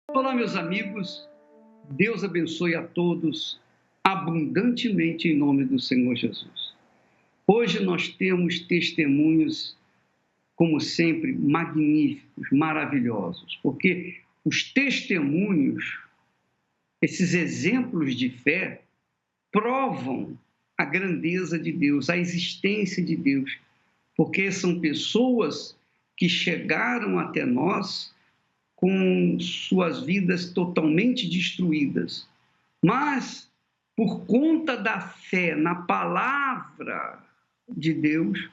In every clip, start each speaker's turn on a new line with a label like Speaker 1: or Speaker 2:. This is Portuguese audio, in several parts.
Speaker 1: Olá, meus amigos. Deus abençoe a todos abundantemente em nome do Senhor Jesus. Hoje nós temos testemunhos, como sempre, magníficos, maravilhosos, porque os testemunhos, esses exemplos de fé, provam a grandeza de Deus, a existência de Deus, porque são pessoas que chegaram até nós com suas vidas totalmente destruídas, mas por conta da fé na palavra de Deus,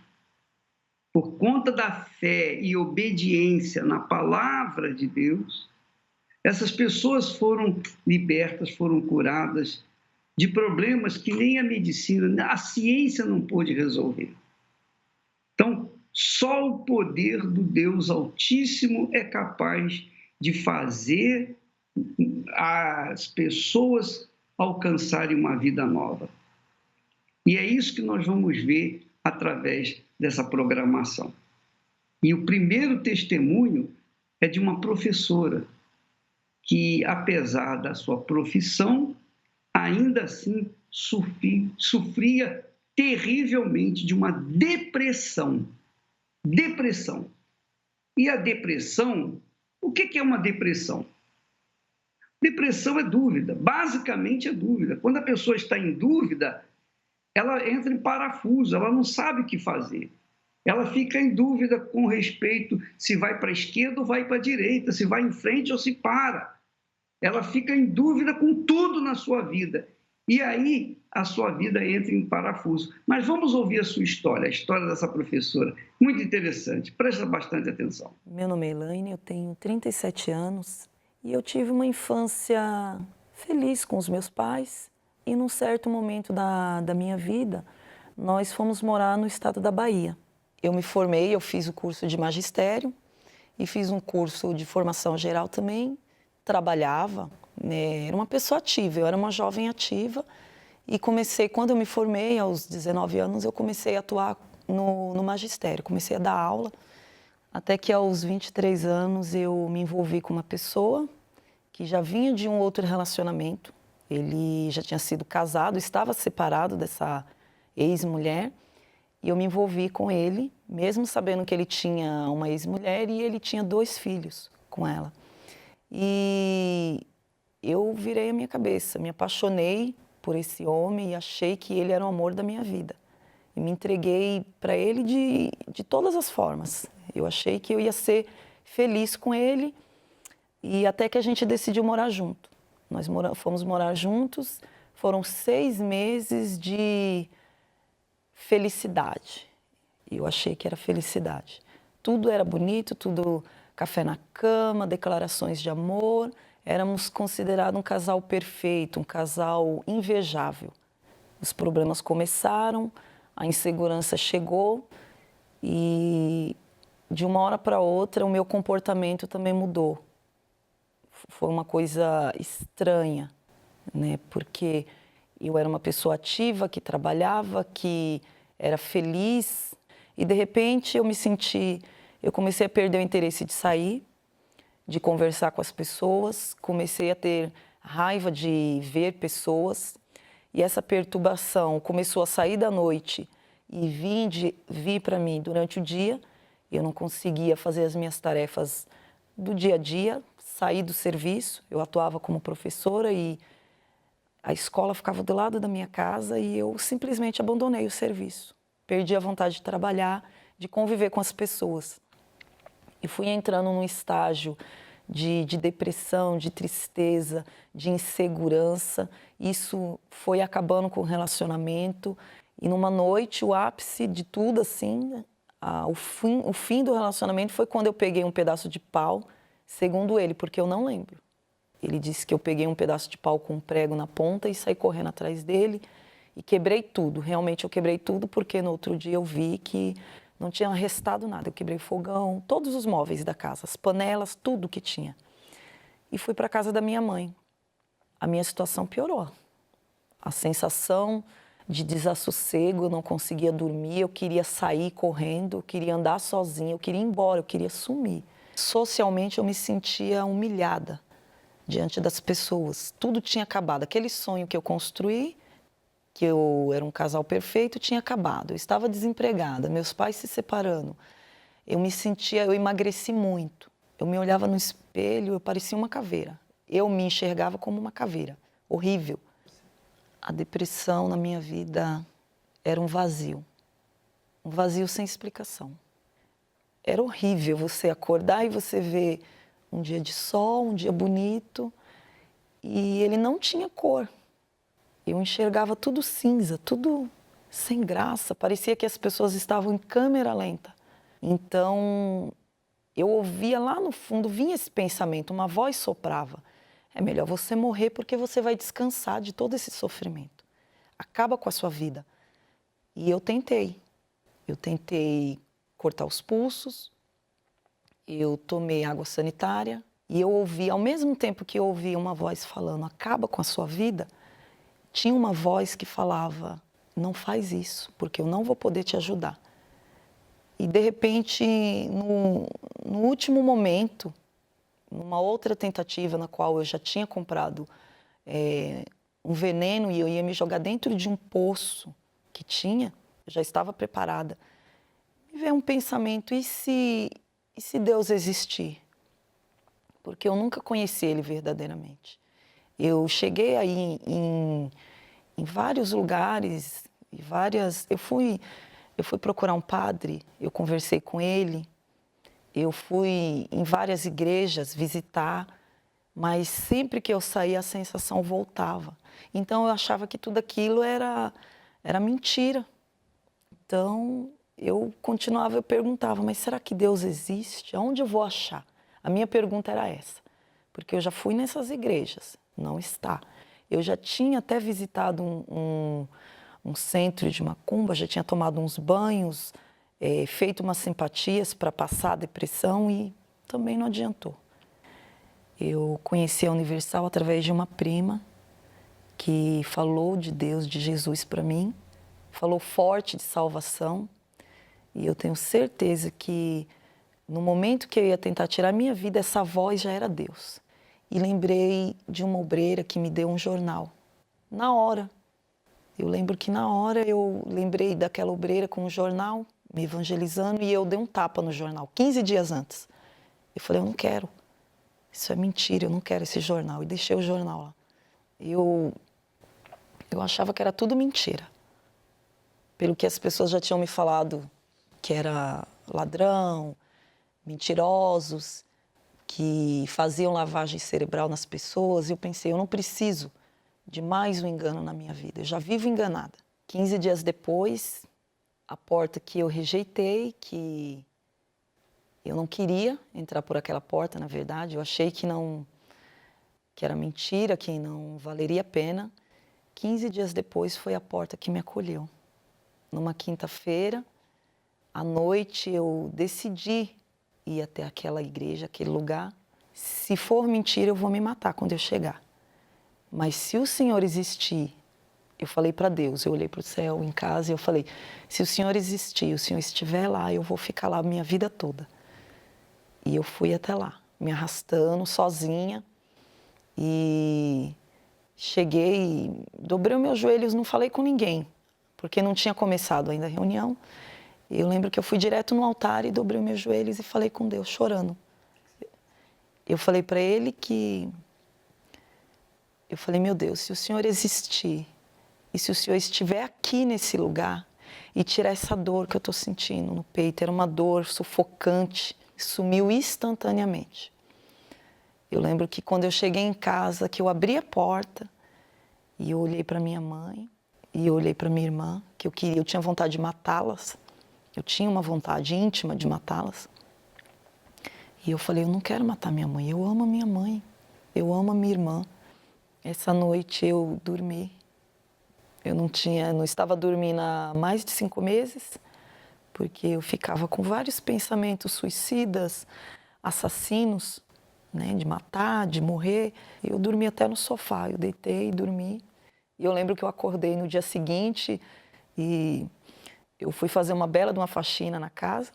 Speaker 1: por conta da fé e obediência na palavra de Deus, essas pessoas foram libertas, foram curadas de problemas que nem a medicina, a ciência não pôde resolver. Então, só o poder do Deus Altíssimo é capaz de fazer as pessoas alcançarem uma vida nova. E é isso que nós vamos ver através dessa programação. E o primeiro testemunho é de uma professora que, apesar da sua profissão, ainda assim sofria terrivelmente de uma depressão. Depressão. E a depressão, o que é uma depressão? Depressão é dúvida, basicamente é dúvida. Quando a pessoa está em dúvida, ela entra em parafuso, ela não sabe o que fazer. Ela fica em dúvida com respeito se vai para a esquerda ou vai para a direita, se vai em frente ou se para. Ela fica em dúvida com tudo na sua vida. E aí a sua vida entra em parafuso. Mas vamos ouvir a sua história, a história dessa professora. Muito interessante, presta bastante atenção.
Speaker 2: Meu nome é Elaine, eu tenho 37 anos e eu tive uma infância feliz com os meus pais. E num certo momento da minha vida, nós fomos morar no estado da Bahia. Eu me formei, eu fiz o curso de magistério e fiz um curso de formação geral também. Trabalhava, né? Era uma pessoa ativa, eu era uma jovem ativa e quando eu me formei, aos 19 anos, eu comecei a atuar no magistério, comecei a dar aula, até que aos 23 anos eu me envolvi com uma pessoa que já vinha de um outro relacionamento, ele já tinha sido casado, estava separado dessa ex-mulher, e eu me envolvi com ele, mesmo sabendo que ele tinha uma ex-mulher e ele tinha 2 filhos com ela. E eu virei a minha cabeça, me apaixonei por esse homem e achei que ele era o amor da minha vida. E me entreguei para ele de todas as formas. Eu achei que eu ia ser feliz com ele e até que a gente decidiu morar junto. Nós fomos morar juntos, foram 6 meses de felicidade. E eu achei que era felicidade. Tudo era bonito, tudo café na cama, declarações de amor. Éramos considerados um casal perfeito, um casal invejável. Os problemas começaram, a insegurança chegou e de uma hora para outra o meu comportamento também mudou. Foi uma coisa estranha, né? Porque eu era uma pessoa ativa, que trabalhava, que era feliz e de repente eu comecei a perder o interesse de sair, de conversar com as pessoas, comecei a ter raiva de ver pessoas e essa perturbação começou a sair da noite e vir para mim durante o dia. Eu não conseguia fazer as minhas tarefas do dia a dia, sair do serviço, eu atuava como professora e a escola ficava do lado da minha casa e eu simplesmente abandonei o serviço. Perdi a vontade de trabalhar, de conviver com as pessoas. E fui entrando num estágio de depressão, de tristeza, de insegurança. Isso foi acabando com o relacionamento. E numa noite, o ápice de tudo, assim, o fim do relacionamento foi quando eu peguei um pedaço de pau, segundo ele, porque eu não lembro. Ele disse que eu peguei um pedaço de pau com um prego na ponta e saí correndo atrás dele e quebrei tudo. Realmente eu quebrei tudo porque no outro dia eu vi que não tinha restado nada. Eu quebrei o fogão, todos os móveis da casa, as panelas, tudo que tinha. E fui para a casa da minha mãe. A minha situação piorou. A sensação de desassossego, eu não conseguia dormir, eu queria sair correndo, eu queria andar sozinha, eu queria ir embora, eu queria sumir. Socialmente eu me sentia humilhada. diante das pessoas. Tudo tinha acabado. Aquele sonho que eu construí, que eu era um casal perfeito, tinha acabado. Eu estava desempregada, meus pais se separando. Eu emagreci muito. Eu me olhava no espelho, eu parecia uma caveira. Eu me enxergava como uma caveira. Horrível. A depressão na minha vida era um vazio sem explicação. Era horrível você acordar e você ver um dia de sol, um dia bonito, e ele não tinha cor. Eu enxergava tudo cinza, tudo sem graça, parecia que as pessoas estavam em câmera lenta. Então, eu ouvia lá no fundo, vinha esse pensamento, uma voz soprava: é melhor você morrer porque você vai descansar de todo esse sofrimento. Acaba com a sua vida. E eu tentei cortar os pulsos, eu tomei água sanitária e eu ouvi, ao mesmo tempo que eu ouvia uma voz falando, acaba com a sua vida, tinha uma voz que falava, não faz isso, porque eu não vou poder te ajudar. E de repente, no último momento, numa outra tentativa na qual eu já tinha comprado um veneno e eu ia me jogar dentro de um poço que tinha, eu já estava preparada. Me veio um pensamento, e se Deus existir? Porque eu nunca conheci Ele verdadeiramente. Eu cheguei aí em vários lugares, eu fui procurar um padre, eu conversei com ele, eu fui em várias igrejas visitar, mas sempre que eu saía a sensação voltava. Então eu achava que tudo aquilo era mentira. Então eu continuava, eu perguntava, mas será que Deus existe? Aonde eu vou achar? A minha pergunta era essa, porque eu já fui nessas igrejas, não está. Eu já tinha até visitado um centro de macumba, já tinha tomado uns banhos, feito umas simpatias para passar a depressão e também não adiantou. Eu conheci a Universal através de uma prima que falou de Deus, de Jesus para mim, falou forte de salvação, e eu tenho certeza que no momento que eu ia tentar tirar a minha vida, essa voz já era Deus. E lembrei de uma obreira que me deu um jornal. Na hora. Eu lembro que na hora eu lembrei daquela obreira com um jornal, me evangelizando, e eu dei um tapa no jornal, 15 dias antes. Eu falei, eu não quero. Isso é mentira, eu não quero esse jornal. E deixei o jornal lá. Eu achava que era tudo mentira. Pelo que as pessoas já tinham me falado, que era ladrão, mentirosos, que faziam lavagem cerebral nas pessoas. E eu pensei, eu não preciso de mais um engano na minha vida. Eu já vivo enganada. 15 dias depois, a porta que eu rejeitei, que eu não queria entrar por aquela porta, na verdade. Eu achei que era mentira, que não valeria a pena. 15 dias depois foi a porta que me acolheu. Numa quinta-feira, à noite, eu decidi ir até aquela igreja, aquele lugar. Se for mentira, eu vou me matar quando eu chegar. Mas se o Senhor existir, eu falei para Deus, eu olhei para o céu em casa e eu falei, se o Senhor existir, o Senhor estiver lá, eu vou ficar lá a minha vida toda. E eu fui até lá, me arrastando sozinha, e cheguei, dobrei os meus joelhos, não falei com ninguém, porque não tinha começado ainda a reunião. Eu lembro que eu fui direto no altar e dobrei os meus joelhos e falei com Deus, chorando. Eu falei para Ele eu falei, meu Deus, se o Senhor existir, e se o Senhor estiver aqui nesse lugar, e tirar essa dor que eu estou sentindo no peito, era uma dor sufocante, sumiu instantaneamente. Eu lembro que quando eu cheguei em casa, que eu abri a porta, e eu olhei para minha mãe, e eu olhei para minha irmã, que eu tinha vontade de matá-las, eu tinha uma vontade íntima de matá-las. E eu falei, eu não quero matar minha mãe, eu amo a minha mãe, eu amo a minha irmã. Essa noite eu dormi. Eu não estava dormindo há mais de 5 meses, porque eu ficava com vários pensamentos suicidas, assassinos, né, de matar, de morrer. Eu dormi até no sofá, eu deitei e dormi. E eu lembro que eu acordei no dia seguinte e eu fui fazer uma bela de uma faxina na casa,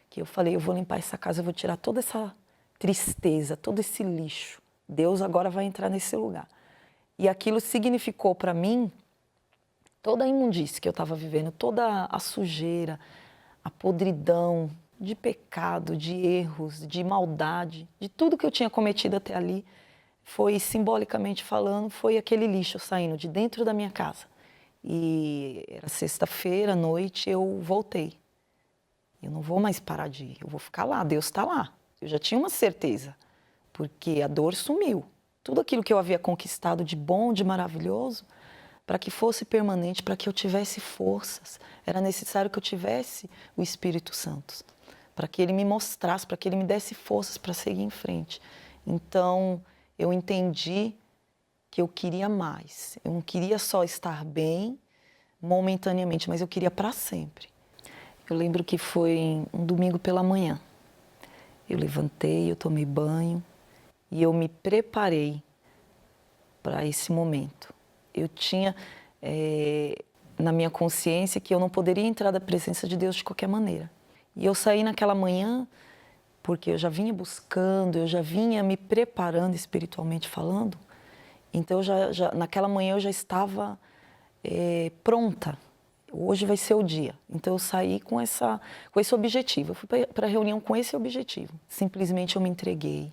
Speaker 2: que eu falei, eu vou limpar essa casa, eu vou tirar toda essa tristeza, todo esse lixo Deus agora vai entrar nesse lugar. E aquilo significou para mim toda a imundície que eu estava vivendo, toda a sujeira, a podridão de pecado, de erros, de maldade, de tudo que eu tinha cometido até ali, foi, simbolicamente falando, foi aquele lixo saindo de dentro da minha casa. E era sexta-feira à noite, eu voltei. Eu não vou mais parar de ir, eu vou ficar lá, Deus está lá. Eu já tinha uma certeza, porque a dor sumiu. Tudo aquilo que eu havia conquistado de bom, de maravilhoso, para que fosse permanente, para que eu tivesse forças, era necessário que eu tivesse o Espírito Santo, para que ele me mostrasse, para que ele me desse forças para seguir em frente. Então, eu entendi que eu queria mais. Eu não queria só estar bem momentaneamente, mas eu queria para sempre. Eu lembro que foi um domingo pela manhã. Eu levantei, eu tomei banho e eu me preparei para esse momento. Eu tinha na minha consciência que eu não poderia entrar da presença de Deus de qualquer maneira. E eu saí naquela manhã porque eu já vinha buscando, eu já vinha me preparando espiritualmente falando. Então, naquela manhã eu já estava pronta. Hoje vai ser o dia. Então, eu saí com esse objetivo. Eu fui para a reunião com esse objetivo. Simplesmente eu me entreguei.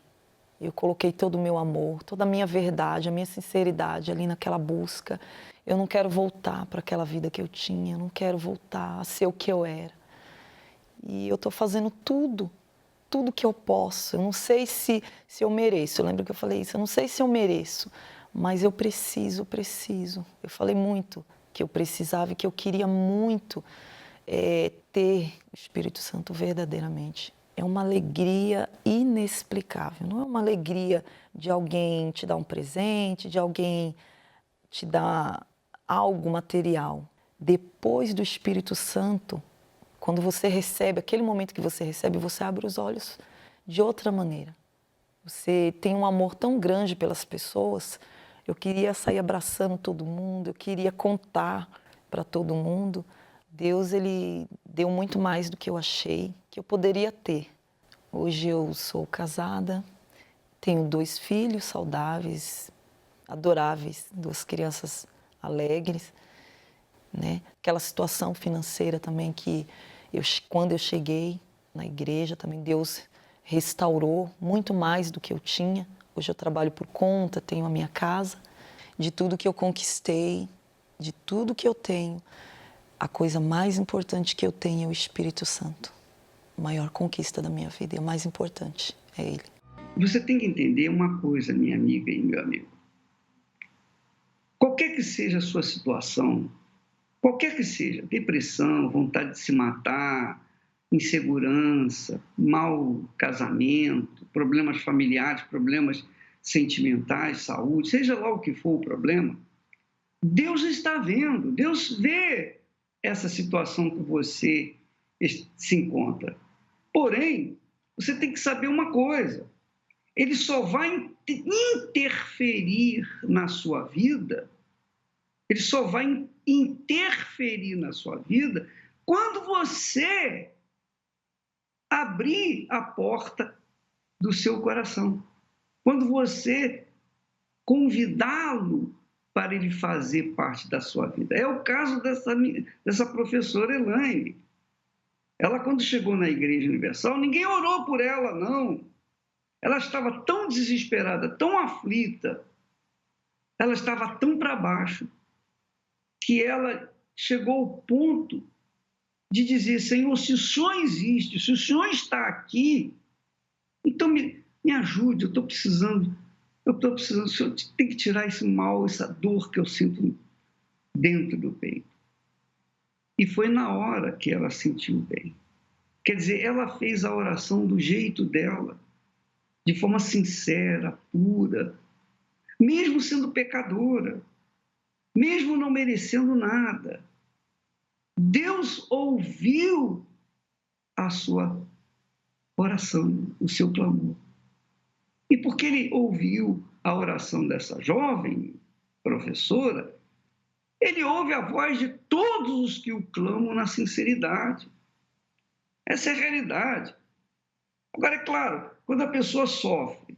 Speaker 2: Eu coloquei todo o meu amor, toda a minha verdade, a minha sinceridade ali naquela busca. Eu não quero voltar para aquela vida que eu tinha, eu não quero voltar a ser o que eu era. E eu estou fazendo tudo que eu posso. Eu não sei se eu mereço. Eu lembro que eu falei isso, eu não sei se eu mereço, mas eu preciso. Eu falei muito que eu precisava e que eu queria muito ter o Espírito Santo verdadeiramente. É uma alegria inexplicável. Não é uma alegria de alguém te dar um presente, de alguém te dar algo material. Depois do Espírito Santo, quando você recebe, aquele momento que você recebe, você abre os olhos de outra maneira. Você tem um amor tão grande pelas pessoas. Eu queria sair abraçando todo mundo, eu queria contar para todo mundo. Deus, ele deu muito mais do que eu achei que eu poderia ter. Hoje eu sou casada, tenho 2 filhos saudáveis, adoráveis, 2 crianças alegres, né? Aquela situação financeira também que quando eu cheguei na igreja, também Deus restaurou muito mais do que eu tinha. Hoje eu trabalho por conta, tenho a minha casa. De tudo que eu conquistei, de tudo que eu tenho, a coisa mais importante que eu tenho é o Espírito Santo. A maior conquista da minha vida e a mais importante é Ele.
Speaker 1: Você tem que entender uma coisa, minha amiga e meu amigo. Qualquer que seja a sua situação, qualquer que seja, depressão, vontade de se matar, insegurança, mau casamento, problemas familiares, problemas sentimentais, saúde, seja lá o que for o problema, Deus está vendo, Deus vê essa situação que você se encontra. Porém, você tem que saber uma coisa, Ele só vai interferir na sua vida, Ele só vai interferir na sua vida quando você abrir a porta do seu coração. Quando você convidá-lo para ele fazer parte da sua vida. É o caso dessa professora Elaine. Ela, quando chegou na Igreja Universal, ninguém orou por ela, não. Ela estava tão desesperada, tão aflita, ela estava tão para baixo, que ela chegou ao ponto de dizer: Senhor, se o Senhor existe, se o Senhor está aqui, então me ajude, eu estou precisando, o Senhor tem que tirar esse mal, essa dor que eu sinto dentro do peito. E foi na hora que ela sentiu bem. Quer dizer, ela fez a oração do jeito dela, de forma sincera, pura, mesmo sendo pecadora, mesmo não merecendo nada. Deus ouviu a sua oração, o seu clamor. E porque ele ouviu a oração dessa jovem professora, ele ouve a voz de todos os que o clamam na sinceridade. Essa é a realidade. Agora, é claro, quando a pessoa sofre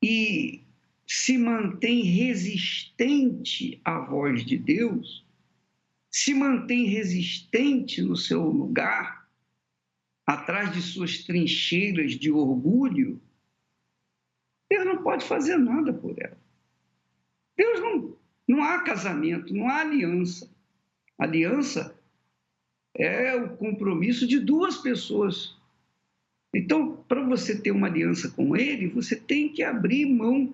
Speaker 1: e se mantém resistente à voz de Deus, se mantém resistente no seu lugar, atrás de suas trincheiras de orgulho, Deus não pode fazer nada por ela. Deus não há casamento, não há aliança. Aliança é o compromisso de duas pessoas. Então, para você ter uma aliança com Ele, você tem que abrir mão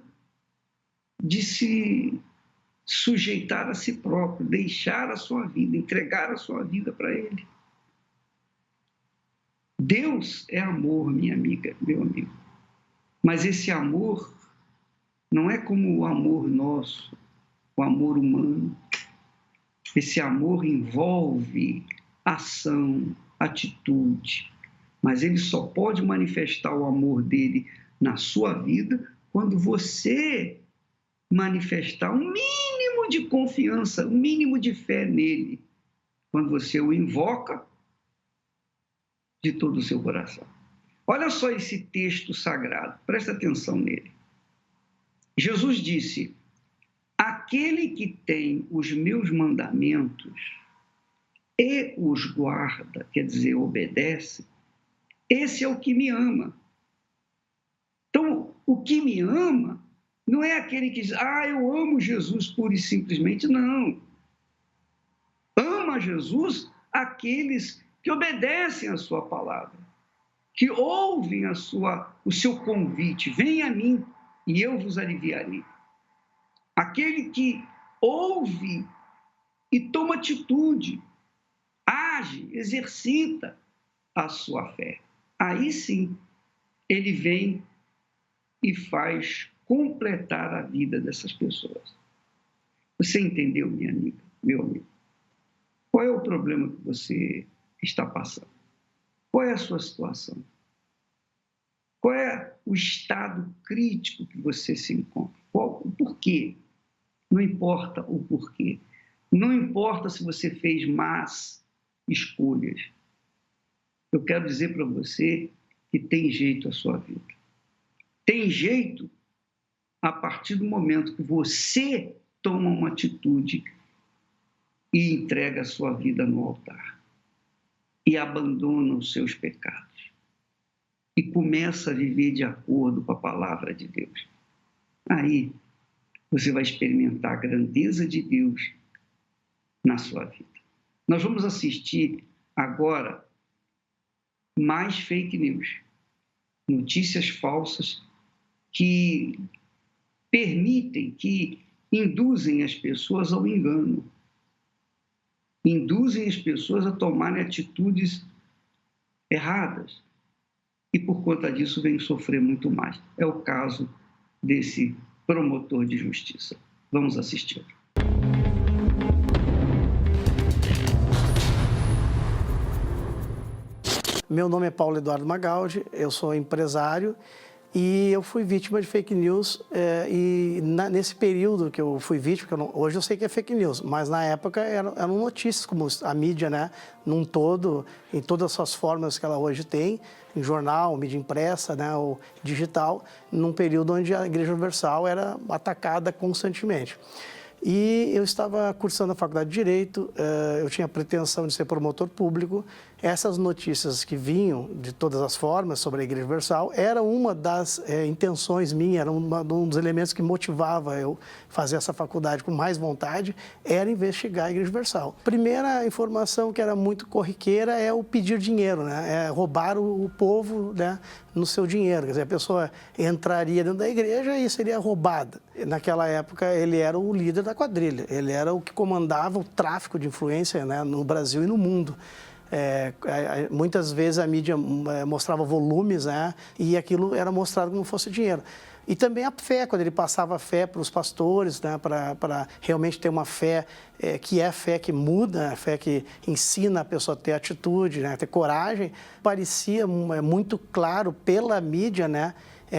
Speaker 1: de se sujeitar a si próprio, deixar a sua vida, entregar a sua vida para Ele. Deus é amor, minha amiga, meu amigo. Mas esse amor não é como o amor nosso, o amor humano. Esse amor envolve ação, atitude. Mas ele só pode manifestar o amor dele na sua vida quando você manifestar um mínimo de confiança, um mínimo de fé nele. Quando você o invoca de todo o seu coração. Olha só esse texto sagrado, presta atenção nele. Jesus disse: aquele que tem os meus mandamentos e os guarda, quer dizer, obedece, esse é o que me ama. Então, o que me ama não é aquele que diz, eu amo Jesus pura e simplesmente, não. Ama Jesus aqueles que obedecem a sua palavra, que ouvem o seu convite, venha a mim e eu vos aliviarei. Aquele que ouve e toma atitude, age, exercita a sua fé. Aí sim, ele vem e faz completar a vida dessas pessoas. Você entendeu, minha amiga, meu amigo? Qual é o problema que você está passando? Qual é a sua situação? Qual é o estado crítico que você se encontra? O porquê? Não importa o porquê. Não importa se você fez más escolhas. Eu quero dizer para você que tem jeito a sua vida. Tem jeito a partir do momento que você toma uma atitude e entrega a sua vida no altar. E abandona os seus pecados. E começa a viver de acordo com a palavra de Deus. Aí você vai experimentar a grandeza de Deus na sua vida. Nós vamos assistir agora mais fake news, notícias falsas que permitem, que induzem as pessoas ao engano, induzem as pessoas a tomarem atitudes erradas e por conta disso vêm sofrer muito mais. É o caso desse promotor de justiça. Vamos assistir.
Speaker 3: Meu nome é Paulo Eduardo Magaldi, eu sou empresário e eu fui vítima de fake news nesse período que eu fui vítima, hoje eu sei que é fake news, mas na época eram notícias como a mídia, né, num todo, em todas as suas formas que ela hoje tem, em jornal, mídia impressa, né, ou digital, num período onde a Igreja Universal era atacada constantemente. E eu estava cursando a faculdade de Direito, eu tinha a pretensão de ser promotor público. Essas notícias que vinham de todas as formas sobre a Igreja Universal era uma das intenções minhas, era um dos elementos que motivava eu fazer essa faculdade com mais vontade, era investigar a Igreja Universal. Primeira informação que era muito corriqueira é o pedir dinheiro, né? É roubar o povo, né, no seu dinheiro. Quer dizer, a pessoa entraria dentro da igreja e seria roubada. Naquela época, ele era o líder da quadrilha, ele era o que comandava o tráfico de influência, né, no Brasil e no mundo. Muitas vezes a mídia mostrava volumes, né, e aquilo era mostrado como fosse dinheiro. E também a fé, quando ele passava a fé para os pastores, né, para realmente ter uma fé que é a fé que muda, a fé que ensina a pessoa a ter atitude, né, a ter coragem, parecia muito claro pela mídia, né,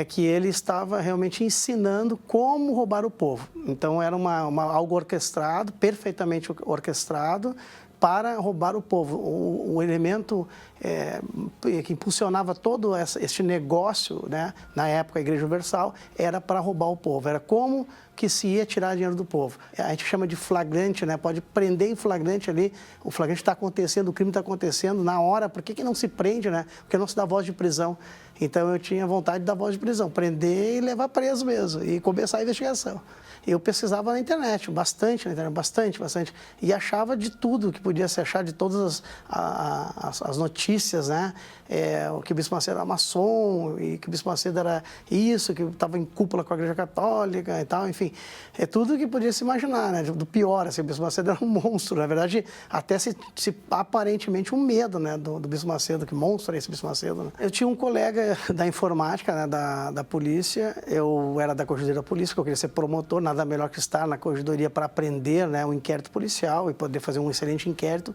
Speaker 3: que ele estava realmente ensinando como roubar o povo. Então era algo orquestrado, perfeitamente orquestrado, para roubar o povo. O elemento que impulsionava todo esse negócio, né, na época a Igreja Universal, era para roubar o povo. Era como que se ia tirar dinheiro do povo. A gente chama de flagrante, né? Pode prender em flagrante ali, o flagrante está acontecendo, o crime está acontecendo na hora, por que não se prende, né? Porque não se dá voz de prisão. Então eu tinha vontade de dar voz de prisão, prender e levar preso mesmo, e começar a investigação. Eu pesquisava na internet, bastante na internet, bastante, e achava de tudo que podia se achar, de todas as notícias, né? Que o Bispo Macedo era maçom, e que o Bispo Macedo era isso, que estava em cúpula com a Igreja Católica e tal, enfim. É tudo que podia se imaginar, né? Do pior, assim, o Bispo Macedo era um monstro, na verdade, até se aparentemente um medo, né? Do Bispo Macedo, que monstro é esse Bispo Macedo, né? Eu tinha um colega da informática, né? Da polícia, eu era da Corregedoria da Polícia, que eu queria ser promotor, nada melhor que estar na Corregedoria para aprender, né? Um inquérito policial e poder fazer um excelente inquérito.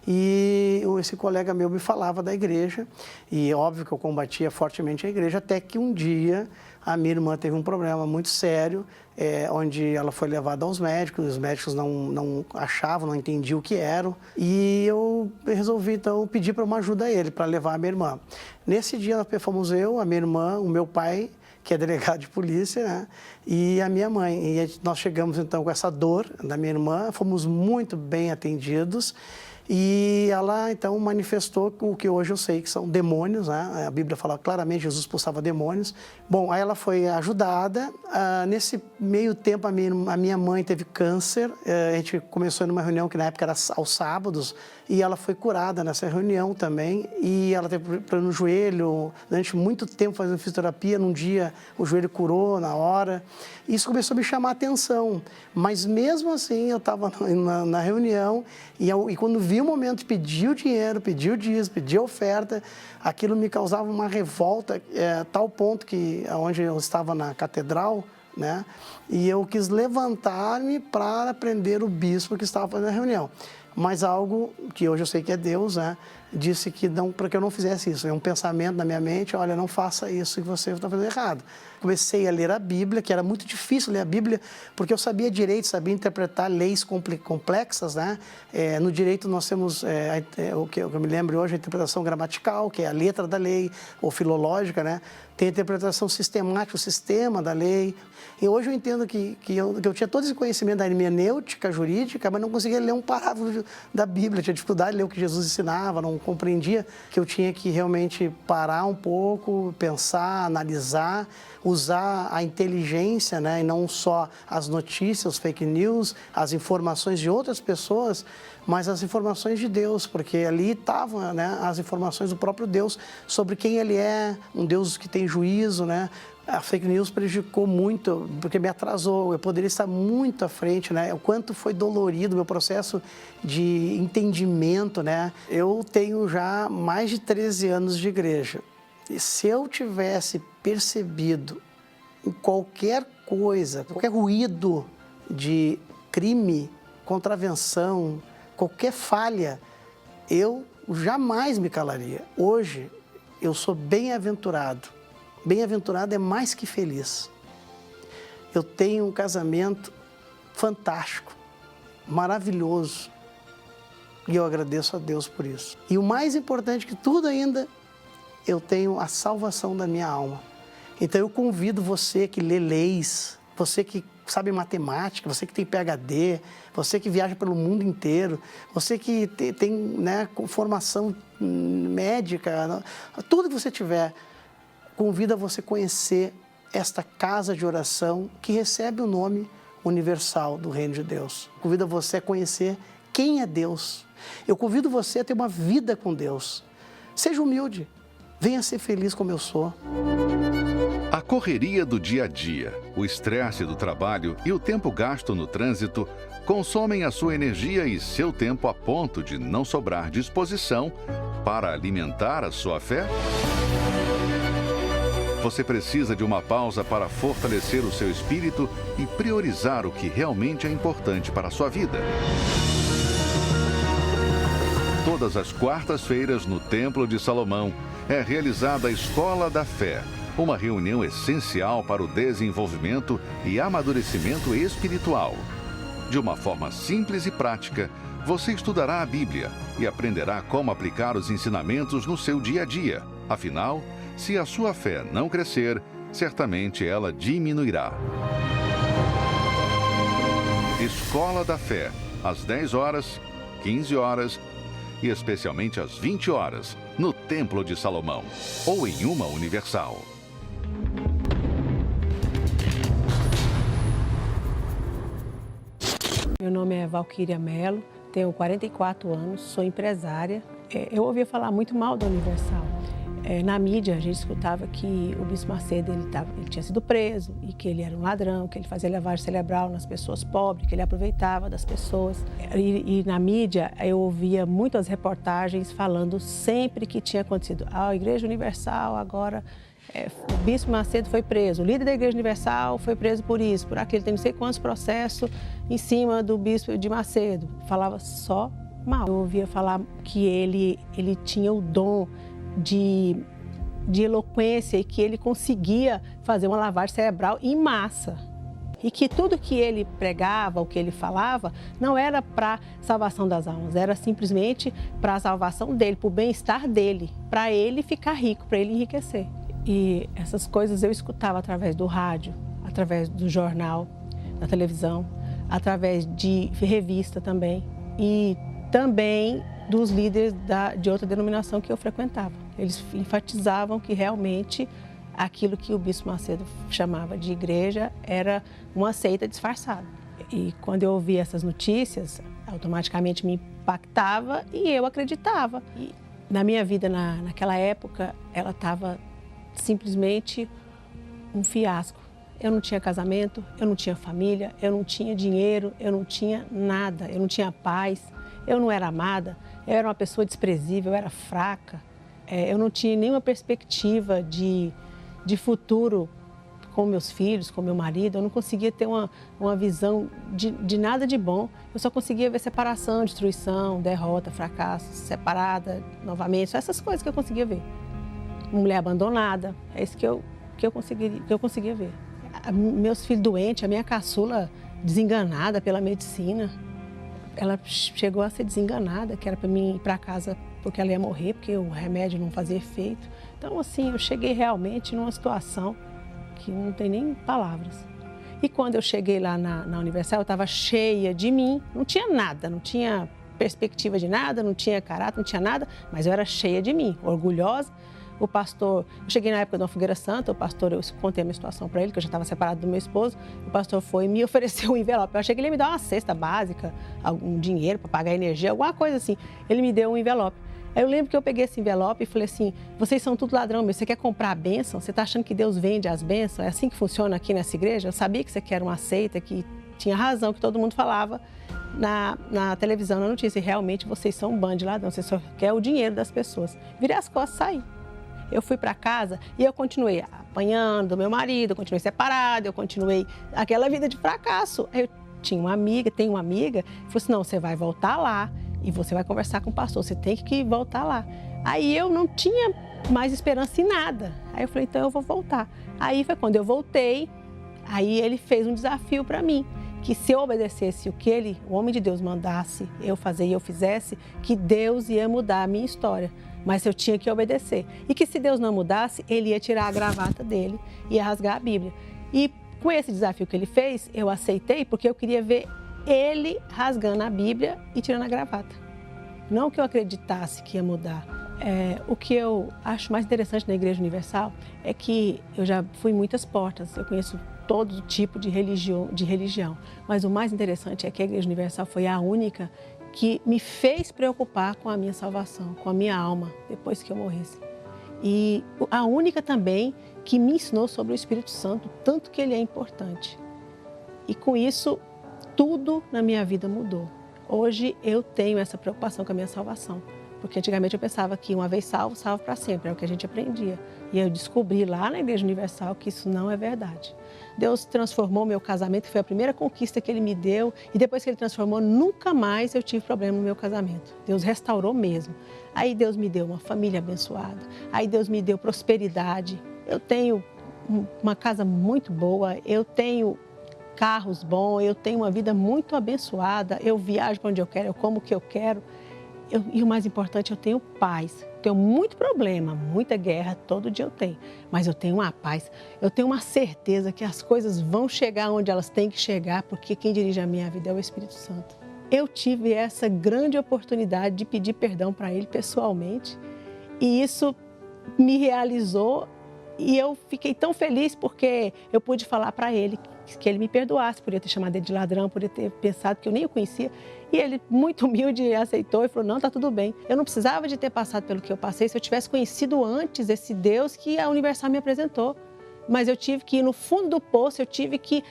Speaker 3: E esse colega meu me falava da igreja, e óbvio que eu combatia fortemente a igreja, até que um dia a minha irmã teve um problema muito sério, onde ela foi levada aos médicos, os médicos não achavam, não entendiam o que era, e eu resolvi então pedir para uma ajuda a ele, para levar a minha irmã. Nesse dia fomos eu, a minha irmã, o meu pai, que é delegado de polícia, né? E a minha mãe. E nós chegamos então com essa dor da minha irmã, fomos muito bem atendidos, e ela, então, manifestou o que hoje eu sei que são demônios, né? A Bíblia fala claramente, Jesus expulsava demônios. Bom, aí ela foi ajudada. Nesse meio tempo, a minha mãe teve câncer. A gente começou numa reunião que na época era aos sábados, e ela foi curada nessa reunião também. E ela teve problema no joelho, durante muito tempo fazendo fisioterapia. Num dia, o joelho curou na hora. Isso começou a me chamar a atenção. Mas mesmo assim, eu estava na reunião, e quando vi o momento de pedir o dinheiro, pedir o dízimo, pedir a oferta, aquilo me causava uma revolta, tal ponto que, onde eu estava na catedral, né, e eu quis levantar-me para prender o bispo que estava fazendo a reunião. Mas algo que hoje eu sei que é Deus, né, disse que não, para que eu não fizesse isso. É um pensamento na minha mente, olha, não faça isso que você está fazendo errado. Comecei a ler a Bíblia, que era muito difícil ler a Bíblia, porque eu sabia direito, sabia interpretar leis complexas, né? No direito nós temos, o que eu me lembro hoje, a interpretação gramatical, que é a letra da lei, ou filológica, né? Tem a interpretação sistemática, o sistema da lei. E hoje eu entendo que eu tinha todo esse conhecimento da hermenêutica jurídica, mas não conseguia ler um parágrafo da Bíblia, tinha dificuldade de ler o que Jesus ensinava, não compreendia que eu tinha que realmente parar um pouco, pensar, analisar, usar a inteligência, né, e não só as notícias, os fake news, as informações de outras pessoas, mas as informações de Deus, porque ali estavam, né, as informações do próprio Deus sobre quem Ele é, um Deus que tem juízo, né? A fake news prejudicou muito, porque me atrasou, eu poderia estar muito à frente, né? O quanto foi dolorido o meu processo de entendimento, né? Eu tenho já mais de 13 anos de igreja, e se eu tivesse percebido em qualquer coisa, qualquer ruído de crime, contravenção, qualquer falha, eu jamais me calaria. Hoje, eu sou bem-aventurado. Bem-aventurado é mais que feliz. Eu tenho um casamento fantástico, maravilhoso, e eu agradeço a Deus por isso. E o mais importante que tudo ainda, eu tenho a salvação da minha alma. Então eu convido você que lê leis, você que sabe matemática, você que tem PhD, você que viaja pelo mundo inteiro, você que tem, né, formação médica, tudo que você tiver, convido a você conhecer esta casa de oração que recebe o nome universal do Reino de Deus. Convido você a conhecer quem é Deus. Eu convido você a ter uma vida com Deus. Seja humilde, venha ser feliz como eu sou.
Speaker 4: A correria do dia a dia, o estresse do trabalho e o tempo gasto no trânsito consomem a sua energia e seu tempo a ponto de não sobrar disposição para alimentar a sua fé? Você precisa de uma pausa para fortalecer o seu espírito e priorizar o que realmente é importante para a sua vida. Todas as quartas-feiras, no Templo de Salomão, é realizada a Escola da Fé, uma reunião essencial para o desenvolvimento e amadurecimento espiritual. De uma forma simples e prática, você estudará a Bíblia e aprenderá como aplicar os ensinamentos no seu dia a dia. Afinal, se a sua fé não crescer, certamente ela diminuirá. Escola da Fé, às 10 horas, 15 horas e especialmente às 20 horas, no Templo de Salomão ou em uma Universal.
Speaker 5: Meu nome é Valquíria Melo, tenho 44 anos, sou empresária. Eu ouvia falar muito mal da Universal. Na mídia, a gente escutava que o Bispo Macedo ele tinha sido preso e que ele era um ladrão, que ele fazia lavagem cerebral nas pessoas pobres, que ele aproveitava das pessoas. E na mídia, eu ouvia muitas reportagens falando sempre que tinha acontecido. A Igreja Universal agora, o Bispo Macedo foi preso, o líder da Igreja Universal foi preso por isso, por aquilo. Tem não sei quantos processos em cima do Bispo de Macedo. Falava só mal. Eu ouvia falar que ele tinha o dom de eloquência e que ele conseguia fazer uma lavagem cerebral em massa. E que tudo que ele pregava, o que ele falava, não era para salvação das almas, era simplesmente para a salvação dele, para o bem-estar dele, para ele ficar rico, para ele enriquecer. E essas coisas eu escutava através do rádio, através do jornal, da televisão, através de revista também e também dos líderes de outra denominação que eu frequentava. Eles enfatizavam que realmente aquilo que o Bispo Macedo chamava de igreja era uma seita disfarçada. E quando eu ouvia essas notícias, automaticamente me impactava e eu acreditava. E na minha vida, naquela época, ela estava simplesmente um fiasco. Eu não tinha casamento, eu não tinha família, eu não tinha dinheiro, eu não tinha nada, eu não tinha paz, eu não era amada, eu era uma pessoa desprezível, eu era fraca, eu não tinha nenhuma perspectiva de futuro com meus filhos, com meu marido, eu não conseguia ter uma visão de nada de bom, eu só conseguia ver separação, destruição, derrota, fracasso, separada novamente, só essas coisas que eu conseguia ver. Uma mulher abandonada, é isso que eu conseguia ver. Meus filhos doentes, a minha caçula desenganada pela medicina, ela chegou a ser desenganada, que era para mim ir para casa porque ela ia morrer, porque o remédio não fazia efeito. Então, assim, eu cheguei realmente numa situação que não tem nem palavras. E quando eu cheguei lá na Universal, eu estava cheia de mim, não tinha nada, não tinha perspectiva de nada, não tinha caráter, não tinha nada, mas eu era cheia de mim, orgulhosa. O pastor, eu cheguei na época de uma fogueira santa, o pastor, eu contei a minha situação para ele, que eu já estava separado do meu esposo, o pastor foi e me ofereceu um envelope. Eu achei que ele ia me dar uma cesta básica, algum dinheiro para pagar a energia, alguma coisa assim. Ele me deu um envelope. Aí eu lembro que eu peguei esse envelope e falei assim, vocês são tudo ladrão, meu, você quer comprar a bênção? Você está achando que Deus vende as bênçãos? É assim que funciona aqui nessa igreja? Eu sabia que você quer uma seita, que tinha razão, que todo mundo falava na televisão, na notícia, e realmente vocês são um bando de ladrão, você só quer o dinheiro das pessoas. Virei as costas e saí. Eu fui para casa e eu continuei apanhando do meu marido, eu continuei separada, eu continuei aquela vida de fracasso. Eu tinha uma amiga, tenho uma amiga, que falou assim, não, você vai voltar lá e você vai conversar com o pastor, você tem que voltar lá. Aí eu não tinha mais esperança em nada. Aí eu falei, então eu vou voltar. Aí foi quando eu voltei, aí ele fez um desafio para mim, que se eu obedecesse o que o homem de Deus mandasse eu fazer e eu fizesse, que Deus ia mudar a minha história. Mas eu tinha que obedecer. E que se Deus não mudasse, ele ia tirar a gravata dele e ia rasgar a Bíblia. E com esse desafio que ele fez, eu aceitei porque eu queria ver ele rasgando a Bíblia e tirando a gravata. Não que eu acreditasse que ia mudar. O que eu acho mais interessante na Igreja Universal é que eu já fui em muitas portas, eu conheço todo tipo de religião. Mas o mais interessante é que a Igreja Universal foi a única que me fez preocupar com a minha salvação, com a minha alma, depois que eu morresse. E a única também que me ensinou sobre o Espírito Santo, tanto que ele é importante. E com isso, tudo na minha vida mudou. Hoje eu tenho essa preocupação com a minha salvação, porque antigamente eu pensava que uma vez salvo, salvo para sempre, é o que a gente aprendia. E eu descobri lá na Igreja Universal que isso não é verdade. Deus transformou meu casamento, que foi a primeira conquista que Ele me deu, e depois que Ele transformou, nunca mais eu tive problema no meu casamento. Deus restaurou mesmo. Aí Deus me deu uma família abençoada, aí Deus me deu prosperidade. Eu tenho uma casa muito boa, eu tenho carros bons, eu tenho uma vida muito abençoada, eu viajo para onde eu quero, eu como o que eu quero. E o mais importante, eu tenho paz. Tenho muito problema, muita guerra, todo dia eu tenho. Mas eu tenho uma paz, eu tenho uma certeza que as coisas vão chegar onde elas têm que chegar, porque quem dirige a minha vida é o Espírito Santo. Eu tive essa grande oportunidade de pedir perdão para Ele pessoalmente. E isso me realizou e eu fiquei tão feliz porque eu pude falar para Ele que Ele me perdoasse, podia ter chamado Ele de ladrão, podia ter pensado que eu nem o conhecia. E Ele, muito humilde, aceitou e falou, não, tá tudo bem. Eu não precisava de ter passado pelo que eu passei se eu tivesse conhecido antes esse Deus que a Universal me apresentou. Mas eu tive que ir no fundo do poço, eu tive que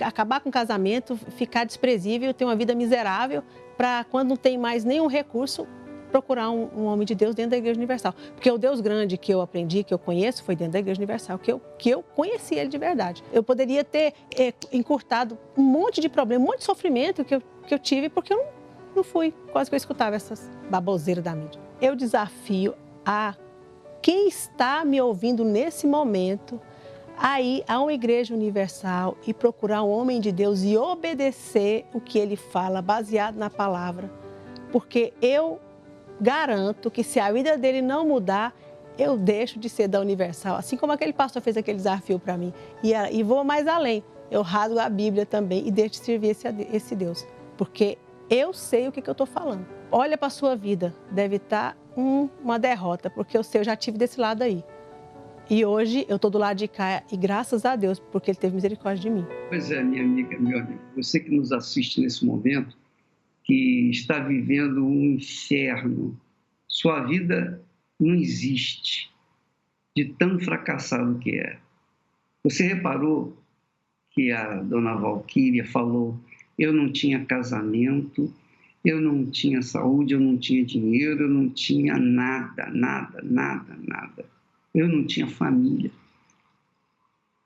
Speaker 5: acabar com o casamento, ficar desprezível, ter uma vida miserável, para quando não tem mais nenhum recurso, procurar um homem de Deus dentro da Igreja Universal. Porque o Deus grande que eu aprendi, que eu conheço, foi dentro da Igreja Universal, que eu conheci Ele de verdade. Eu poderia ter encurtado um monte de problema, um monte de sofrimento que eu tive, porque eu não fui. Quase que eu escutava essas baboseiras da mídia. Eu desafio a quem está me ouvindo nesse momento a ir a uma Igreja Universal e procurar um homem de Deus e obedecer o que ele fala, baseado na palavra. Porque eu garanto que se a vida dele não mudar, eu deixo de ser da Universal. Assim como aquele pastor fez aquele desafio para mim. E vou mais além. Eu rasgo a Bíblia também e deixo de servir esse Deus. Porque eu sei o que eu estou falando. Olha para a sua vida, deve estar uma derrota, porque eu sei, eu já estive desse lado aí. E hoje eu estou do lado de cá e graças a Deus, porque Ele teve misericórdia de mim.
Speaker 1: Pois é, minha amiga, meu amigo, você que nos assiste nesse momento, que está vivendo um inferno, sua vida não existe, de tão fracassado que é. Você reparou que a dona Valquíria falou, eu não tinha casamento, eu não tinha saúde, eu não tinha dinheiro, eu não tinha nada, nada, nada, nada. Eu não tinha família.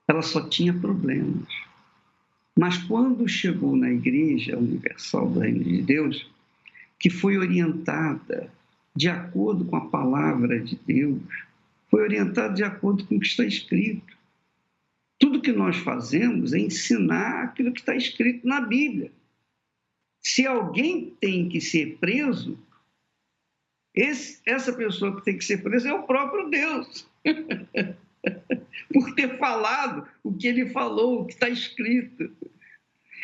Speaker 1: Ela só tinha problemas. Mas quando chegou na Igreja Universal do Reino de Deus, que foi orientada de acordo com a palavra de Deus, foi orientada de acordo com o que está escrito. Tudo que nós fazemos é ensinar aquilo que está escrito na Bíblia. Se alguém tem que ser preso, essa pessoa que tem que ser presa é o próprio Deus. Por ter falado o que ele falou, o que está escrito.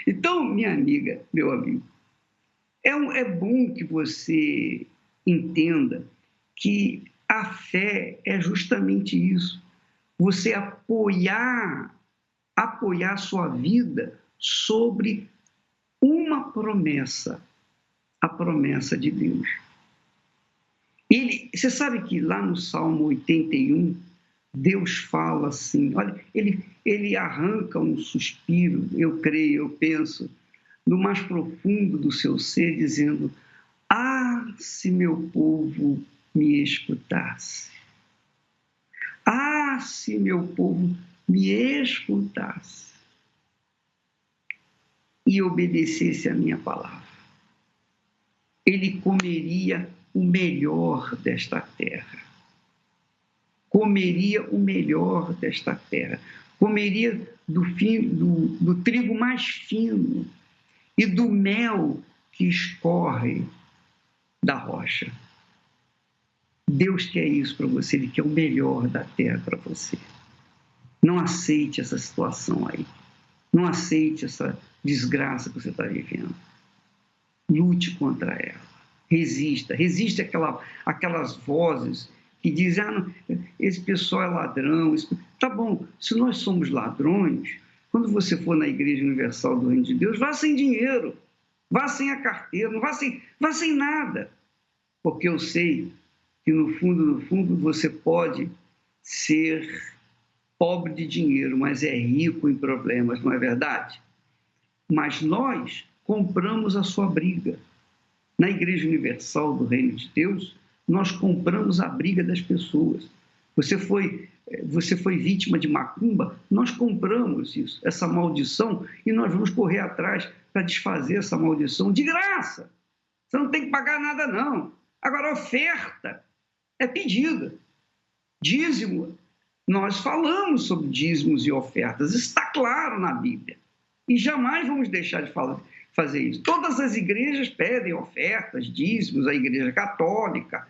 Speaker 1: Então, minha amiga, meu amigo, é bom que você entenda que a fé é justamente isso. Você apoiar sua vida sobre uma promessa, a promessa de Deus. Você sabe que lá no Salmo 81, Deus fala assim, olha, ele arranca um suspiro, eu creio, eu penso, no mais profundo do seu ser, dizendo, se meu povo me escutasse. Se meu povo me escutasse e obedecesse a minha palavra. Ele comeria o melhor desta terra. Comeria o melhor desta terra. Comeria do trigo mais fino e do mel que escorre da rocha. Deus quer isso para você, Ele quer o melhor da terra para você. Não aceite essa situação aí. Não aceite essa desgraça que você está vivendo. Lute contra ela. Resista aquelas vozes que dizem, esse pessoal é ladrão. Tá bom, se nós somos ladrões, quando você for na Igreja Universal do Reino de Deus, vá sem dinheiro, vá sem a carteira, não vá sem nada. Porque eu sei que no fundo, você pode ser pobre de dinheiro, mas é rico em problemas, não é verdade? Mas nós compramos a sua briga. Na Igreja Universal do Reino de Deus, nós compramos a briga das pessoas. Você foi vítima de macumba, nós compramos isso, essa maldição, e nós vamos correr atrás para desfazer essa maldição de graça. Você não tem que pagar nada, não. Agora, oferta é pedida. Dízimo, nós falamos sobre dízimos e ofertas, está claro na Bíblia. E jamais vamos deixar de fazer isso. Todas as igrejas pedem ofertas, dízimos, a igreja católica,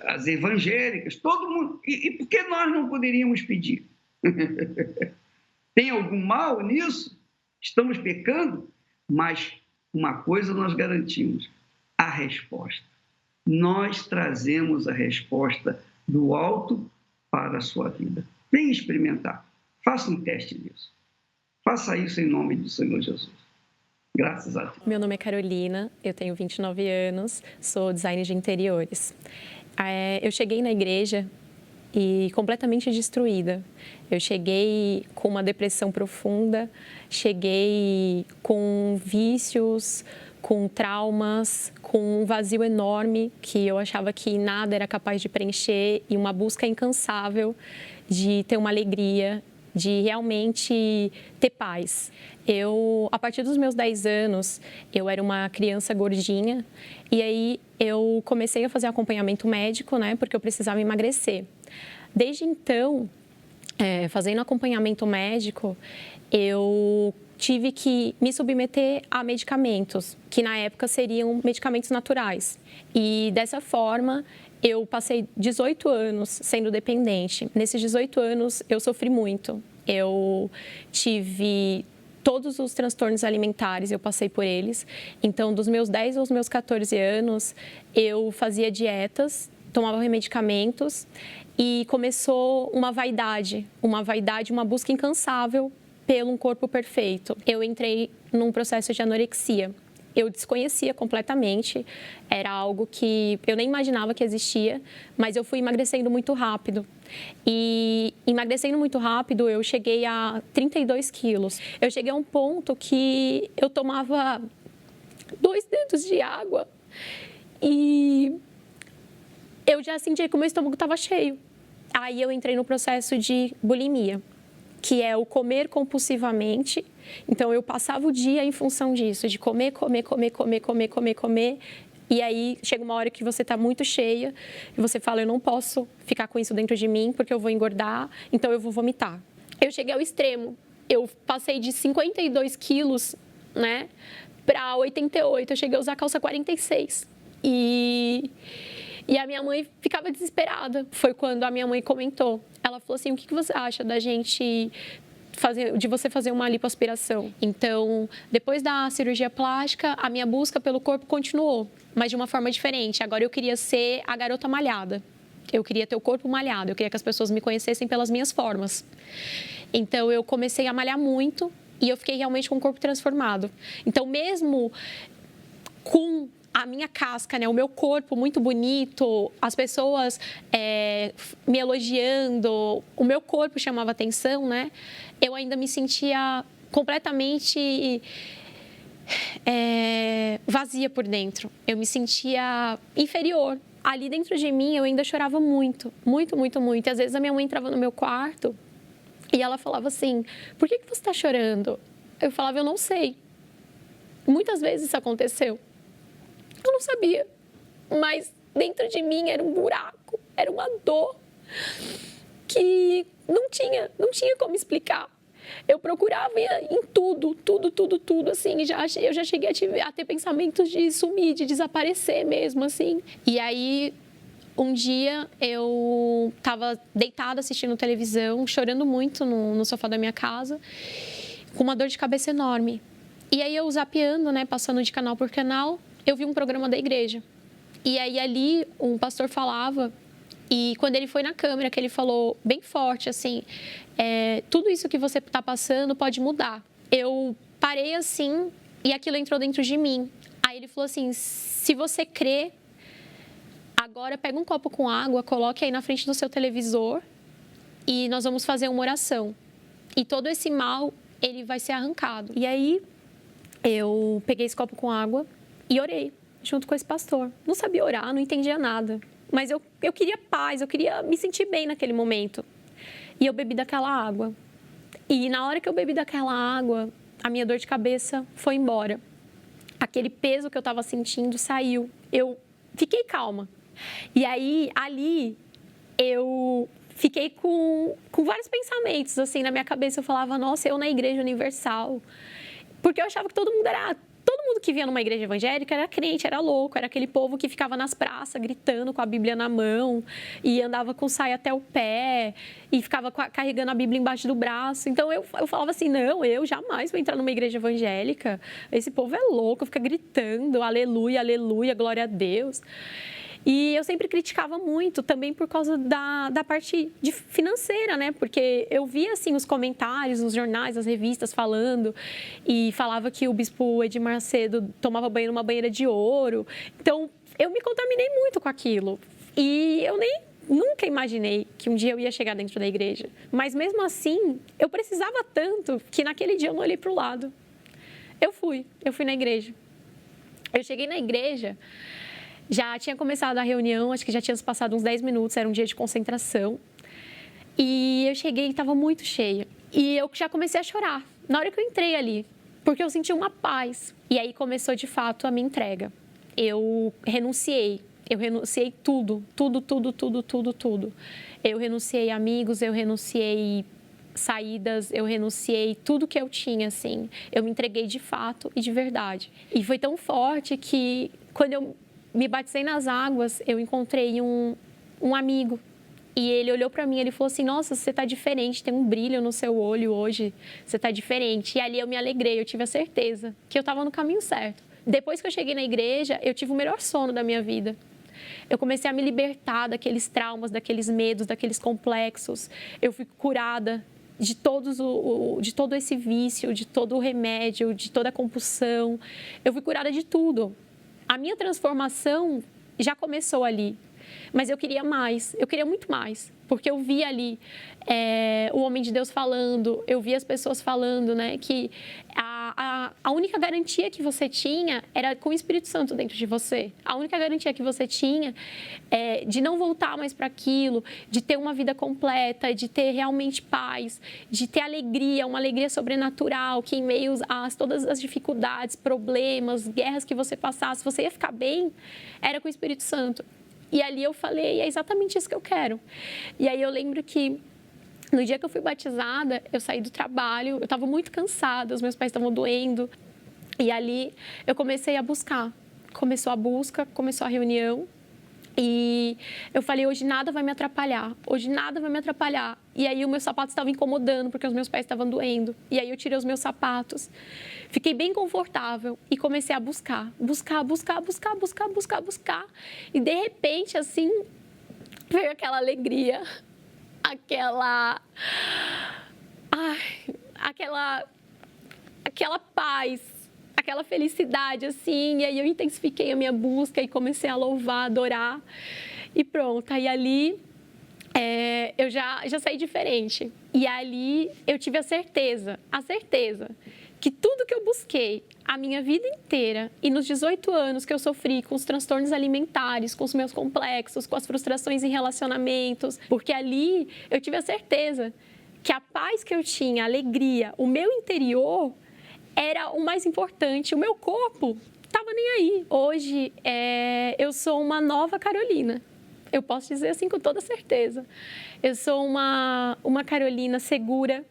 Speaker 1: as evangélicas, todo mundo. E por que nós não poderíamos pedir? Tem algum mal nisso? Estamos pecando? Mas uma coisa nós garantimos: a resposta. Nós trazemos a resposta do alto para a sua vida. Venha experimentar. Faça um teste disso. Faça isso em nome do Senhor Jesus. Graças a Deus.
Speaker 6: Meu nome é Carolina, eu tenho 29 anos, sou designer de interiores. Eu cheguei na igreja e completamente destruída. Eu cheguei com uma depressão profunda, cheguei com vícios, com traumas, com um vazio enorme que eu achava que nada era capaz de preencher e uma busca incansável de ter uma alegria, de realmente ter paz. A partir dos meus 10 anos, eu era uma criança gordinha e aí eu comecei a fazer acompanhamento médico, né, porque eu precisava emagrecer. Desde então, fazendo acompanhamento médico, eu tive que me submeter a medicamentos, que na época seriam medicamentos naturais. E dessa forma, eu passei 18 anos sendo dependente. Nesses 18 anos, eu sofri muito. Eu tive todos os transtornos alimentares, eu passei por eles. Então, dos meus 10 aos meus 14 anos, eu fazia dietas, tomava medicamentos e começou uma vaidade, uma busca incansável pelo um corpo perfeito. Eu entrei num processo de anorexia. Eu desconhecia completamente, era algo que eu nem imaginava que existia, mas eu fui emagrecendo muito rápido. E emagrecendo muito rápido, eu cheguei a 32 quilos. Eu cheguei a um ponto que eu tomava 2 dedos de água e eu já sentia que o meu estômago estava cheio. Aí eu entrei no processo de bulimia, que é o comer compulsivamente. Então, eu passava o dia em função disso, de comer. E aí, chega uma hora que você está muito cheia e você fala, eu não posso ficar com isso dentro de mim porque eu vou engordar, então eu vou vomitar. Eu cheguei ao extremo. Eu passei de 52 quilos, né, para 88. Eu cheguei a usar calça 46. E a minha mãe ficava desesperada. Foi quando a minha mãe comentou. Ela falou assim, o que você acha de você fazer uma lipoaspiração? Então, depois da cirurgia plástica, a minha busca pelo corpo continuou, mas de uma forma diferente. Agora eu queria ser a garota malhada. Eu queria ter o corpo malhado, eu queria que as pessoas me conhecessem pelas minhas formas. Então, eu comecei a malhar muito e eu fiquei realmente com o corpo transformado. Então, mesmo com a minha casca, né, o meu corpo muito bonito, as pessoas me elogiando, o meu corpo chamava atenção, né? Eu ainda me sentia completamente vazia por dentro. Eu me sentia inferior. Ali dentro de mim, eu ainda chorava muito. E às vezes a minha mãe entrava no meu quarto e ela falava assim, por que você está chorando? Eu falava, eu não sei. Muitas vezes isso aconteceu. Eu não sabia, mas dentro de mim era um buraco, era uma dor que não tinha como explicar. Eu procurava em tudo, assim, eu já cheguei a ter pensamentos de sumir, de desaparecer mesmo, assim. E aí, um dia, eu estava deitada assistindo televisão, chorando muito no sofá da minha casa, com uma dor de cabeça enorme. E aí, eu zapeando, né, passando de canal por canal, eu vi um programa da igreja. E aí, ali, um pastor falava, e quando ele foi na câmera, que ele falou bem forte, assim, tudo isso que você está passando pode mudar. Eu parei assim, e aquilo entrou dentro de mim. Aí ele falou assim, se você crê, agora pega um copo com água, coloque aí na frente do seu televisor, e nós vamos fazer uma oração. E todo esse mal, ele vai ser arrancado. E aí, eu peguei esse copo com água, e orei, junto com esse pastor. Não sabia orar, não entendia nada. Mas eu queria paz, eu queria me sentir bem naquele momento. E eu bebi daquela água. E na hora que eu bebi daquela água, a minha dor de cabeça foi embora. Aquele peso que eu estava sentindo saiu. Eu fiquei calma. E aí, ali, eu fiquei com vários pensamentos, assim, na minha cabeça. Eu falava, nossa, eu na Igreja Universal. Porque eu achava que todo mundo que via numa igreja evangélica era crente, era louco, era aquele povo que ficava nas praças gritando com a Bíblia na mão e andava com saia até o pé e ficava carregando a Bíblia embaixo do braço. Então eu falava assim, não, eu jamais vou entrar numa igreja evangélica, esse povo é louco, fica gritando, aleluia, aleluia, glória a Deus. E eu sempre criticava muito, também por causa da parte financeira, né? Porque eu via, assim, os comentários nos jornais, nas revistas falando, e falava que o bispo Edmar Macedo tomava banho numa banheira de ouro. Então, eu me contaminei muito com aquilo. E eu nunca imaginei que um dia eu ia chegar dentro da igreja. Mas, mesmo assim, eu precisava tanto que naquele dia eu não olhei para o lado. Eu fui na igreja. Eu cheguei na igreja... Já tinha começado a reunião, acho que já tinha passado uns 10 minutos, era um dia de concentração. E eu cheguei e estava muito cheia. E eu já comecei a chorar, na hora que eu entrei ali, porque eu senti uma paz. E aí começou, de fato, a minha entrega. Eu renunciei tudo. Eu renunciei amigos, eu renunciei saídas, eu renunciei tudo que eu tinha, assim. Eu me entreguei de fato e de verdade. E foi tão forte que, quando eu me batizei nas águas, eu encontrei um amigo. E ele olhou para mim e ele falou assim, nossa, você está diferente, tem um brilho no seu olho hoje, você está diferente. E ali eu me alegrei, eu tive a certeza que eu estava no caminho certo. Depois que eu cheguei na igreja, eu tive o melhor sono da minha vida. Eu comecei a me libertar daqueles traumas, daqueles medos, daqueles complexos. Eu fui curada de todo esse vício, de todo o remédio, de toda a compulsão. Eu fui curada de tudo. A minha transformação já começou ali, mas eu queria mais, eu queria muito mais, porque eu via ali o homem de Deus falando, eu via as pessoas falando, né, que a única garantia que você tinha era com o Espírito Santo dentro de você. A única garantia que você tinha de não voltar mais para aquilo, de ter uma vida completa, de ter realmente paz, de ter alegria, uma alegria sobrenatural, que em meio a todas as dificuldades, problemas, guerras que você passasse, você ia ficar bem, era com o Espírito Santo. E ali eu falei, é exatamente isso que eu quero. E aí eu lembro que no dia que eu fui batizada, eu saí do trabalho, eu estava muito cansada, os meus pais estavam doendo. E ali eu comecei a buscar. Começou a busca, começou a reunião. E eu falei, hoje nada vai me atrapalhar, hoje nada vai me atrapalhar. E aí o meu sapato estava incomodando, porque os meus pés estavam doendo. E aí eu tirei os meus sapatos, fiquei bem confortável e comecei a buscar. E de repente, assim, veio aquela alegria, aquela paz, aquela felicidade, assim. E aí eu intensifiquei a minha busca e comecei a louvar, adorar. E pronto, aí ali eu já saí diferente. E ali eu tive a certeza que tudo que eu busquei a minha vida inteira e nos 18 anos que eu sofri com os transtornos alimentares, com os meus complexos, com as frustrações em relacionamentos, porque ali eu tive a certeza que a paz que eu tinha, a alegria, o meu interior era o mais importante, o meu corpo estava nem aí. Hoje eu sou uma nova Carolina, eu posso dizer assim com toda certeza. Eu sou uma Carolina segura.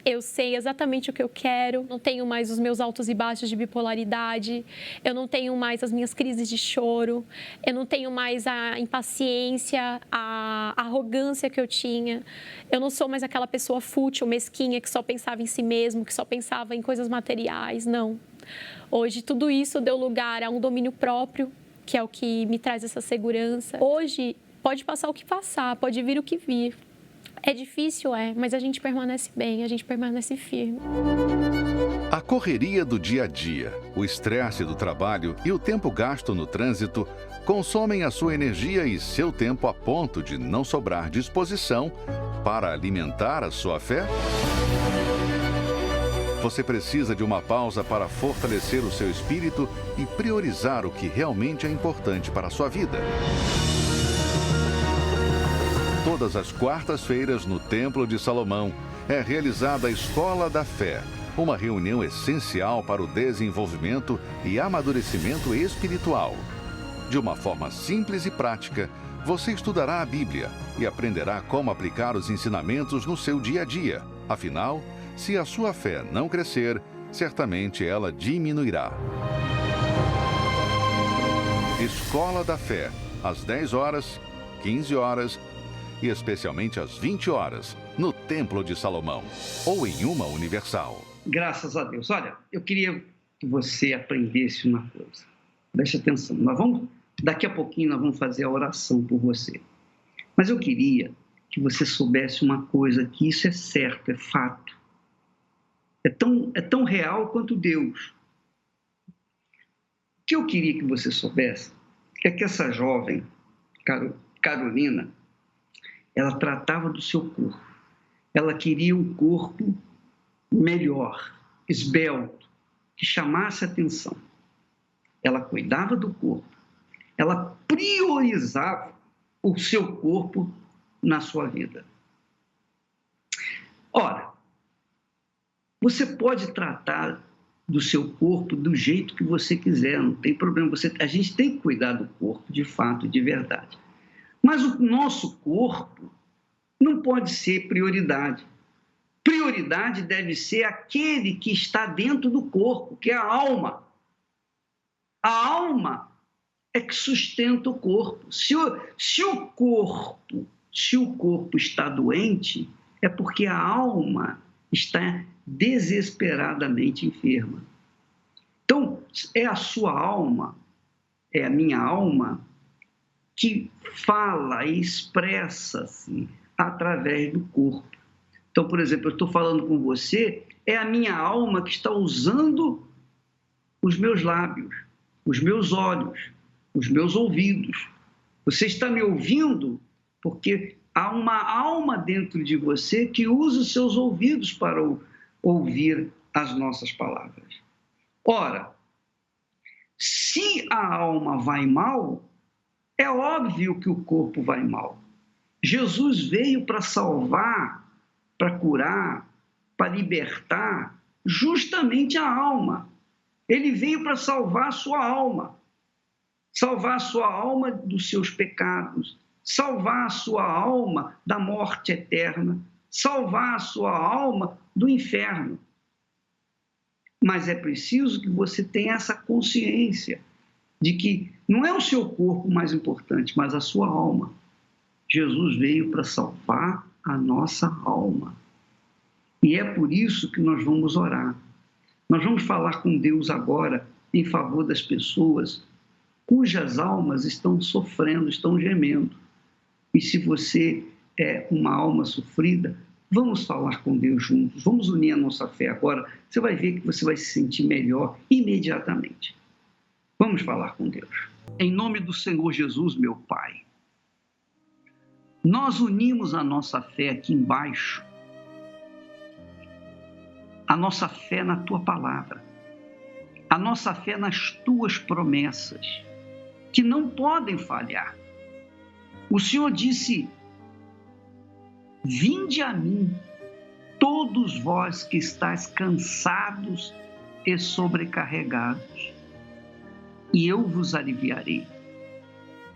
Speaker 6: Eu sei exatamente o que eu quero, não tenho mais os meus altos e baixos de bipolaridade, eu não tenho mais as minhas crises de choro, eu não tenho mais a impaciência, a arrogância que eu tinha. Eu não sou mais aquela pessoa fútil, mesquinha, que só pensava em si mesmo, que só pensava em coisas materiais, não. Hoje tudo isso deu lugar a um domínio próprio, que é o que me traz essa segurança. Hoje pode passar o que passar, pode vir o que vir. É difícil, mas a gente permanece bem, a gente permanece firme.
Speaker 4: A correria do dia a dia, o estresse do trabalho e o tempo gasto no trânsito consomem a sua energia e seu tempo a ponto de não sobrar disposição para alimentar a sua fé? Você precisa de uma pausa para fortalecer o seu espírito e priorizar o que realmente é importante para a sua vida. Todas as quartas-feiras, no Templo de Salomão, é realizada a Escola da Fé, uma reunião essencial para o desenvolvimento e amadurecimento espiritual. De uma forma simples e prática, Você estudará a Bíblia e aprenderá como aplicar os ensinamentos no seu dia a dia. Afinal, se a sua fé não crescer, certamente ela diminuirá. Escola da Fé, às 10 horas, 15 horas e especialmente às 20 horas, no Templo de Salomão ou em uma Universal.
Speaker 1: Graças a Deus. Olha, eu queria que você aprendesse uma coisa. Preste atenção. Daqui a pouquinho nós vamos fazer a oração por você. Mas eu queria que você soubesse uma coisa, que isso é certo, é fato. É tão real quanto Deus. O que eu queria que você soubesse é que essa jovem, Carolina, ela tratava do seu corpo. Ela queria um corpo melhor, esbelto, que chamasse atenção. Ela cuidava do corpo. Ela priorizava o seu corpo na sua vida. Ora, você pode tratar do seu corpo do jeito que você quiser, não tem problema. A gente tem que cuidar do corpo de fato, de verdade. Mas o nosso corpo não pode ser prioridade. Prioridade deve ser aquele que está dentro do corpo, que é a alma. A alma é que sustenta o corpo. Se o corpo está doente, é porque a alma está desesperadamente enferma. Então, é a sua alma, é a minha alma, que fala e expressa-se através do corpo. Então, por exemplo, eu estou falando com você, é a minha alma que está usando os meus lábios, os meus olhos, os meus ouvidos. Você está me ouvindo porque há uma alma dentro de você que usa os seus ouvidos para ouvir as nossas palavras. Ora, se a alma vai mal, é óbvio que o corpo vai mal. Jesus veio para salvar, para curar, para libertar justamente a alma. Ele veio para salvar a sua alma dos seus pecados, salvar a sua alma da morte eterna, salvar a sua alma do inferno. Mas é preciso que você tenha essa consciência de que não é o seu corpo mais importante, mas a sua alma. Jesus veio para salvar a nossa alma. E é por isso que nós vamos orar. Nós vamos falar com Deus agora em favor das pessoas cujas almas estão sofrendo, estão gemendo. E se você é uma alma sofrida, vamos falar com Deus juntos, vamos unir a nossa fé agora. Você vai ver que você vai se sentir melhor imediatamente. Vamos falar com Deus. Em nome do Senhor Jesus, meu Pai, nós unimos a nossa fé aqui embaixo, a nossa fé na Tua Palavra, a nossa fé nas Tuas promessas, que não podem falhar. O Senhor disse: vinde a mim, todos vós que estáis cansados e sobrecarregados, e eu vos aliviarei.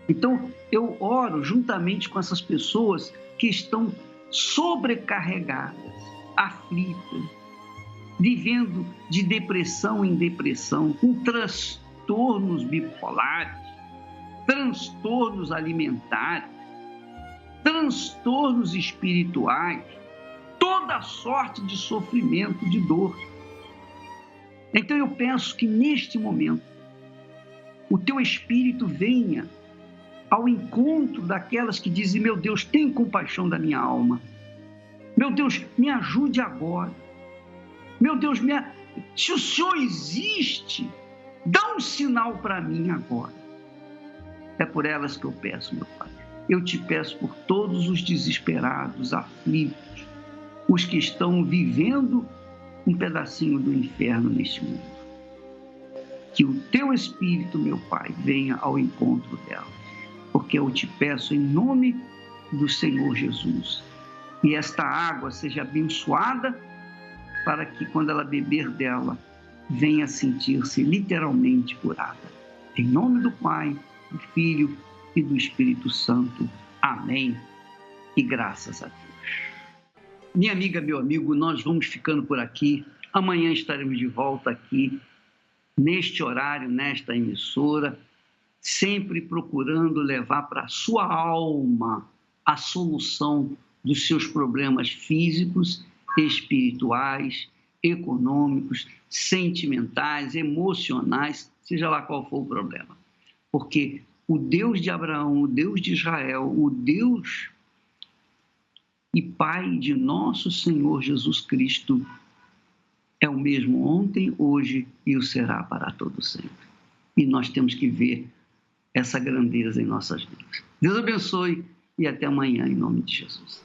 Speaker 1: Então, eu oro juntamente com essas pessoas que estão sobrecarregadas, aflitas, vivendo de depressão em depressão, com transtornos bipolares, transtornos alimentares, transtornos espirituais, toda sorte de sofrimento, de dor. Então eu peço que neste momento o Teu Espírito venha ao encontro daquelas que dizem: meu Deus, tem compaixão da minha alma. Meu Deus, me ajude agora. Meu Deus, se o Senhor existe, dá um sinal para mim agora. É por elas que eu peço, meu Pai. Eu te peço por todos os desesperados, aflitos, os que estão vivendo um pedacinho do inferno neste mundo. Que o Teu Espírito, meu Pai, venha ao encontro delas, porque eu te peço em nome do Senhor Jesus. E esta água seja abençoada para que, quando ela beber dela, venha sentir-se literalmente curada. Em nome do Pai, do Filho e do Espírito Santo. Amém. E graças a Deus. Minha amiga, meu amigo, nós vamos ficando por aqui. Amanhã estaremos de volta aqui, neste horário, nesta emissora, sempre procurando levar para a sua alma a solução dos seus problemas físicos, espirituais, econômicos, sentimentais, emocionais, seja lá qual for o problema. Porque o Deus de Abraão, o Deus de Israel, o Deus e Pai de nosso Senhor Jesus Cristo é o mesmo ontem, hoje e o será para todo sempre. E nós temos que ver essa grandeza em nossas vidas. Deus abençoe e até amanhã, em nome de Jesus.